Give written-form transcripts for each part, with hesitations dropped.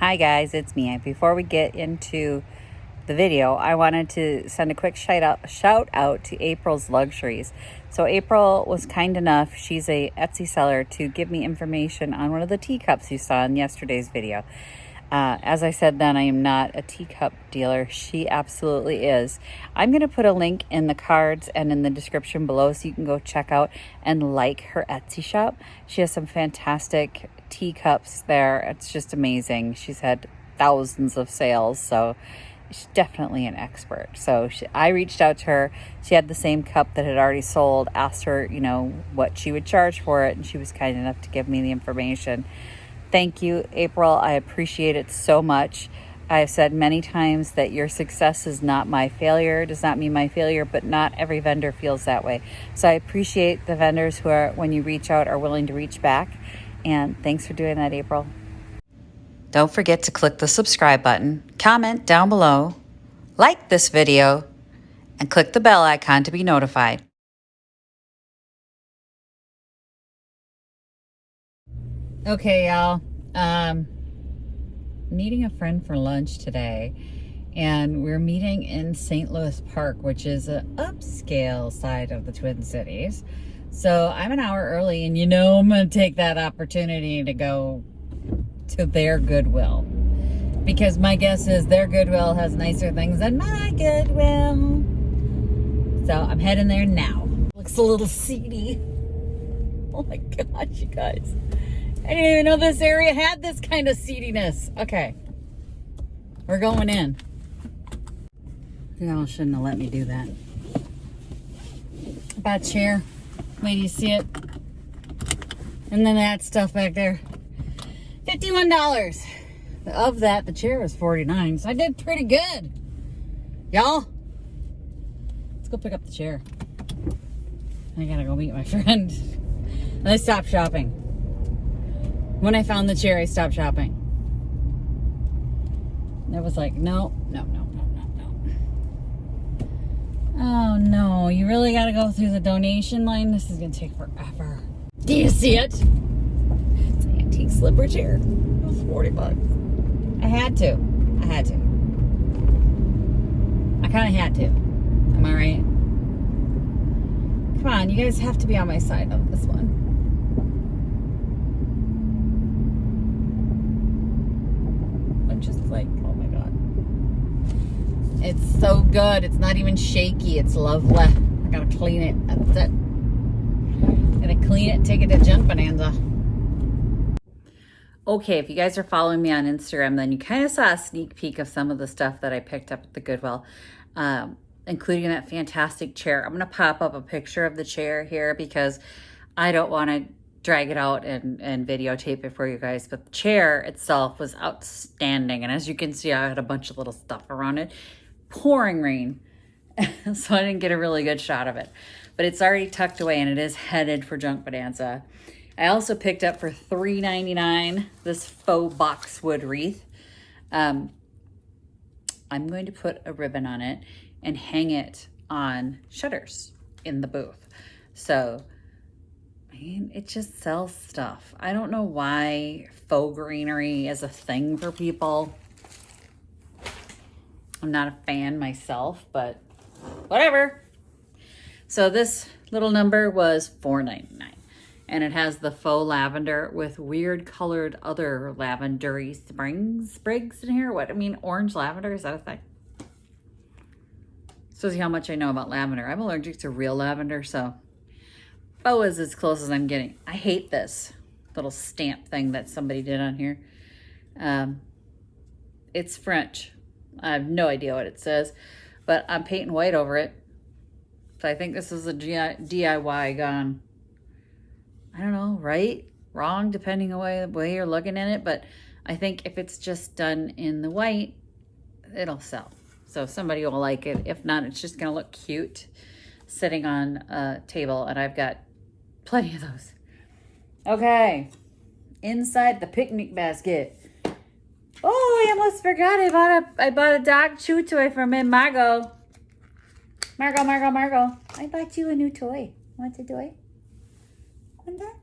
Hi guys, it's me. Before we get into the video, I wanted to send a quick shout out to April's Luxuries. So April was kind enough, she's a Etsy seller, to give me information on one of the teacups you saw in yesterday's video. As I said then, I am not a teacup dealer. She absolutely is. I'm going to put a link in the cards and in the description below so you can go check out and like her Etsy shop. She has some fantastic teacups there. It's just amazing. She's had thousands of sales, so she's definitely an expert. So I reached out to her. She had the same cup that had already sold, asked her, what she would charge for it, and she was kind enough to give me the information. Thank you, April. I appreciate it so much. I've said many times that your success is not my failure, does not mean my failure, but not every vendor feels that way. So I appreciate the vendors who are, when you reach out, are willing to reach back. And thanks for doing that, April. Don't forget to click the subscribe button, comment down below, like this video, and click the bell icon to be notified. Okay, y'all. Meeting a friend for lunch today, and we're meeting in St. Louis Park, which is an upscale side of the Twin Cities. So I'm an hour early, and I'm going to take that opportunity to go to their Goodwill, because my guess is their Goodwill has nicer things than my Goodwill. So I'm heading there now. Looks a little seedy. Oh my gosh, you guys. I didn't even know this area had this kind of seediness. Okay. We're going in. Y'all shouldn't have let me do that. Bought a chair. Wait, do you see it? And then that stuff back there. $51. Of that, the chair was $49. So I did pretty good. Y'all. Let's go pick up the chair. I gotta go meet my friend. And I stopped shopping. When I found the chair, I stopped shopping. It was like, no. Oh no, you really gotta go through the donation line? This is gonna take forever. Do you see it? It's an antique slipper chair. It was $40. I had to. I kinda had to. Am I right? Come on, you guys have to be on my side on this one. Just like, oh my god, it's so good. It's not even shaky. It's lovely. I gotta clean it. That's it. Gotta clean it, take it to Junk Bonanza. Okay, if you guys are following me on Instagram, then you kind of saw a sneak peek of some of the stuff that I picked up at the Goodwill, including that fantastic chair. I'm gonna pop up a picture of the chair here because I don't want to drag it out and videotape it for you guys, but the chair itself was outstanding. And as you can see, I had a bunch of little stuff around it. Pouring rain, so I didn't get a really good shot of it, but it's already tucked away and it is headed for Junk Bonanza. I also picked up for $3.99 this faux boxwood wreath. I'm going to put a ribbon on it and hang it on shutters in the booth. So it just sells stuff. I don't know why faux greenery is a thing for people. I'm not a fan myself, but whatever. So this little number was $4.99, and it has the faux lavender with weird colored other lavendery sprigs in here. Orange lavender, is that a thing? Shows you how much I know about lavender. I'm allergic to real lavender, so faux is as close as I'm getting. I hate this little stamp thing that somebody did on here. It's French. I have no idea what it says, but I'm painting white over it. So I think this is a DIY gone. I don't know, right? Wrong, depending on the way you're looking at it. But I think if it's just done in the white, it'll sell. So somebody will like it. If not, it's just gonna look cute sitting on a table, and I've got plenty of those. Okay, inside the picnic basket. Oh, I almost forgot. I bought a dog chew toy for Margot. Margot. I bought you a new toy. Want a toy? Want that?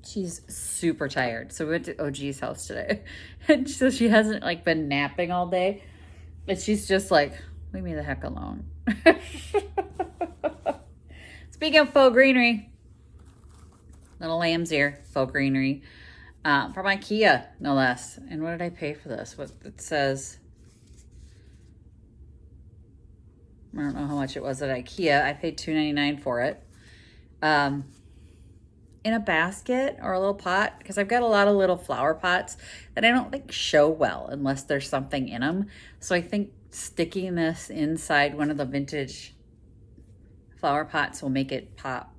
She's super tired. So we went to OG's house today. And so she hasn't like been napping all day. And she's just like, leave me the heck alone. Speaking of faux greenery, little lamb's ear, faux greenery. From IKEA, no less. And what did I pay for this? What it says, I don't know how much it was at IKEA. I paid $2.99 for it. In a basket or a little pot, because I've got a lot of little flower pots that I don't think show well unless there's something in them. So I think sticking this inside one of the vintage flower pots will make it pop.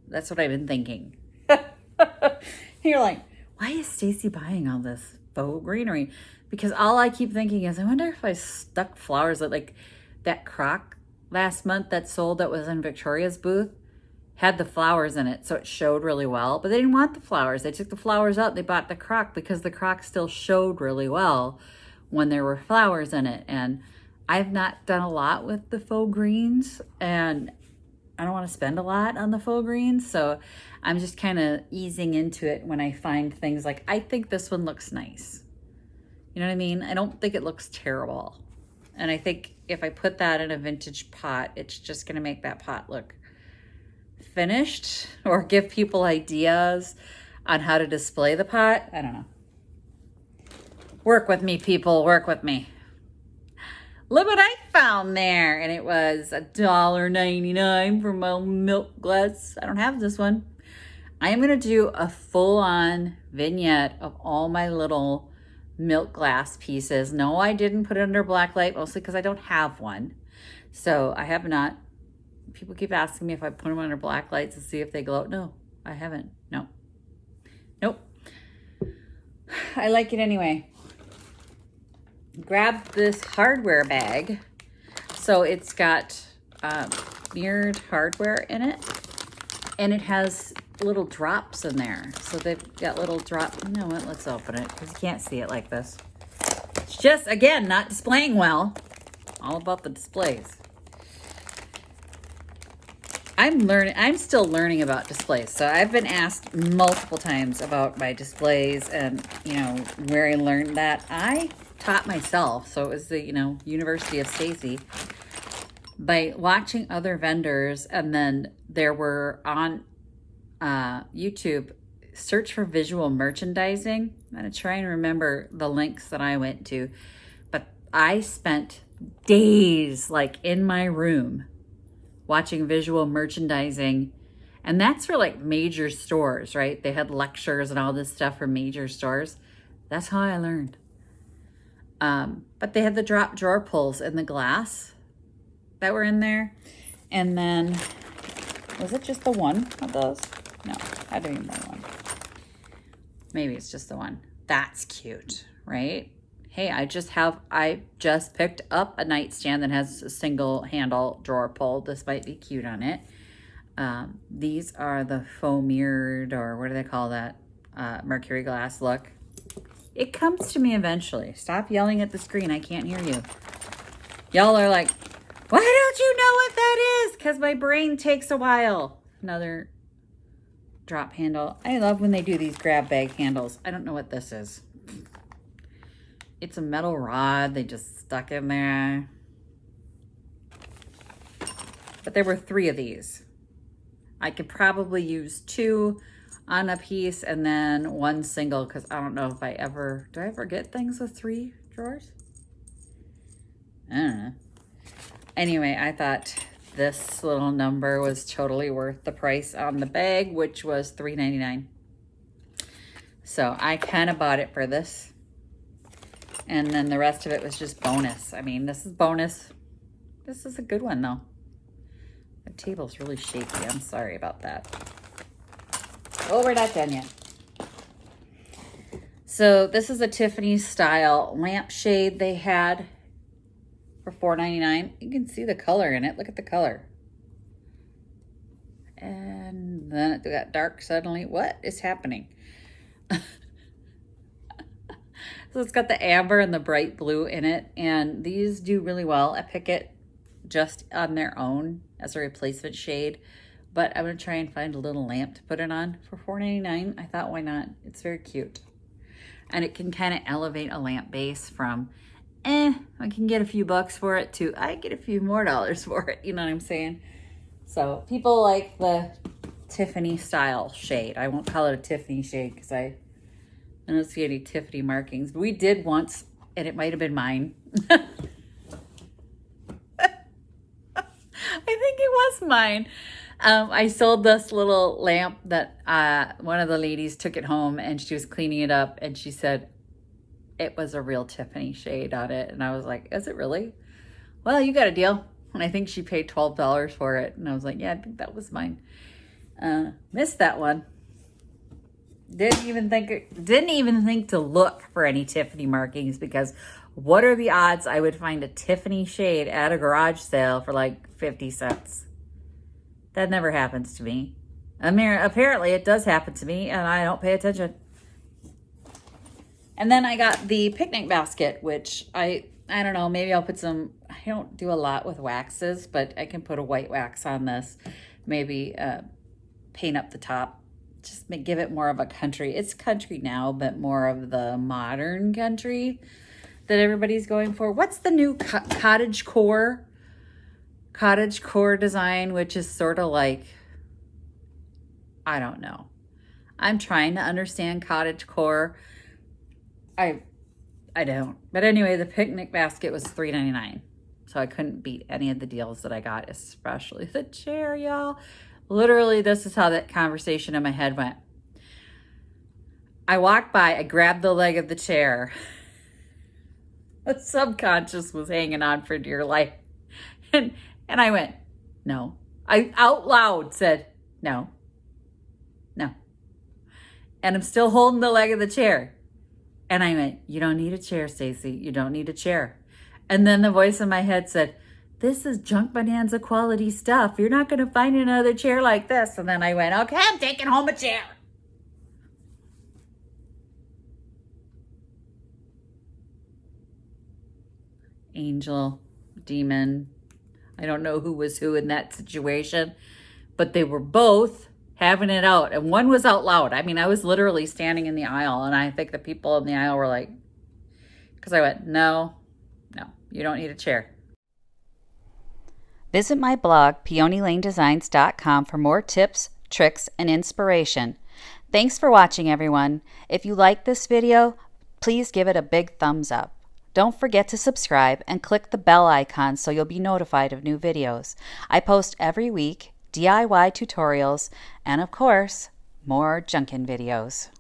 That's what I've been thinking. You're like, why is Stacy buying all this faux greenery? Because all I keep thinking is, I wonder if I stuck flowers at like that crock last month that sold that was in Victoria's booth. Had the flowers in it, so it showed really well. But they didn't want the flowers. They took the flowers out. They bought the crock because the crock still showed really well when there were flowers in it. And I've not done a lot with the faux greens, and I don't want to spend a lot on the faux greens. So I'm just kind of easing into it when I find things like, I think this one looks nice. You know what I mean? I don't think it looks terrible. And I think if I put that in a vintage pot, it's just going to make that pot look finished or give people ideas on how to display the pot. I don't know. Work with me, people. Work with me. Look what I found there. And it was $1.99 for my milk glass. I don't have this one. I am going to do a full-on vignette of all my little milk glass pieces. No, I didn't put it under black light, mostly because I don't have one. So I have not. People keep asking me if I put them under black lights to see if they glow. No, I haven't. No. Nope. I like it anyway. Grab this hardware bag. So it's got mirrored hardware in it. And it has little drops in there. So they've got little drop. You know what? Let's open it because you can't see it like this. It's just, again, not displaying well. All about the displays. I'm still learning about displays. So I've been asked multiple times about my displays and, you know, where I learned that. I taught myself. So it was the, you know, University of Stacy, by watching other vendors. And then there were on YouTube, search for visual merchandising. I'm going to try and remember the links that I went to. But I spent days like in my room watching visual merchandising. And that's for like major stores, right? They had lectures and all this stuff for major stores. That's how I learned. But they had the drop drawer pulls in the glass that were in there. And then, was it just the one of those? No, I didn't even know one. Maybe it's just the one. That's cute, right? Hey, I just picked up a nightstand that has a single handle drawer pull. This might be cute on it. These are the faux mirrored, or what do they call that? Mercury glass look. It comes to me eventually. Stop yelling at the screen. I can't hear you. Y'all are like, why don't you know what that is? Because my brain takes a while. Another drop handle. I love when they do these grab bag handles. I don't know what this is. It's a metal rod they just stuck in there. But there were 3 of these. I could probably use 2 on a piece and then 1 single, because I don't know if do I ever get things with 3 drawers? I don't know. Anyway, I thought this little number was totally worth the price on the bag, which was $3.99. So I kind of bought it for this. And then the rest of it was just bonus. I mean, this is bonus. This is a good one, though. The table's really shaky. I'm sorry about that. Oh, we're not done yet. So this is a Tiffany style lampshade they had for $4.99. You can see the color in it. Look at the color. And then it got dark suddenly. What is happening? So it's got the amber and the bright blue in it. And these do really well at Picket just on their own as a replacement shade But I'm going to try and find a little lamp to put it on for $4.99. I thought, why not? It's very cute. And it can kind of elevate a lamp base from, I can get a few bucks for it, to I get a few more dollars for it. You know what I'm saying? So people like the Tiffany style shade. I won't call it a Tiffany shade because I don't see any Tiffany markings. But we did once, and it might have been mine. I think it was mine. I sold this little lamp that one of the ladies took it home, and she was cleaning it up, and she said it was a real Tiffany shade on it. And I was like, is it really? Well, you got a deal. And I think she paid $12 for it. And I was like, yeah, I think that was mine. Missed that one. Didn't even think to look for any Tiffany markings, because what are the odds I would find a Tiffany shade at a garage sale for like 50 cents? That never happens to me. Apparently it does happen to me, and I don't pay attention. And then I got the picnic basket, which I don't know, maybe I'll put some, I don't do a lot with waxes, but I can put a white wax on this. Maybe paint up the top. Just give it more of a country. It's country now, but more of the modern country that everybody's going for. What's the new cottage core design, which is sort of like, I don't know. I'm trying to understand cottage core. I don't. But anyway, the picnic basket was $3.99. So I couldn't beat any of the deals that I got, especially the chair, y'all. Literally, this is how that conversation in my head went. I walked by, I grabbed the leg of the chair. The subconscious was hanging on for dear life. And I went, no. I out loud said, no. And I'm still holding the leg of the chair. And I went, you don't need a chair, Stacy. You don't need a chair. And then the voice in my head said, this is junk bonanza quality stuff. You're not going to find another chair like this. And then I went, okay, I'm taking home a chair. Angel, demon. I don't know who was who in that situation, but they were both having it out. And one was out loud. I mean, I was literally standing in the aisle, and I think the people in the aisle were like, because I went, no, you don't need a chair. Visit my blog, peonylanedesigns.com, for more tips, tricks, and inspiration. Thanks for watching, everyone. If you like this video, please give it a big thumbs up. Don't forget to subscribe and click the bell icon so you'll be notified of new videos. I post every week DIY tutorials and, of course, more junkin' videos.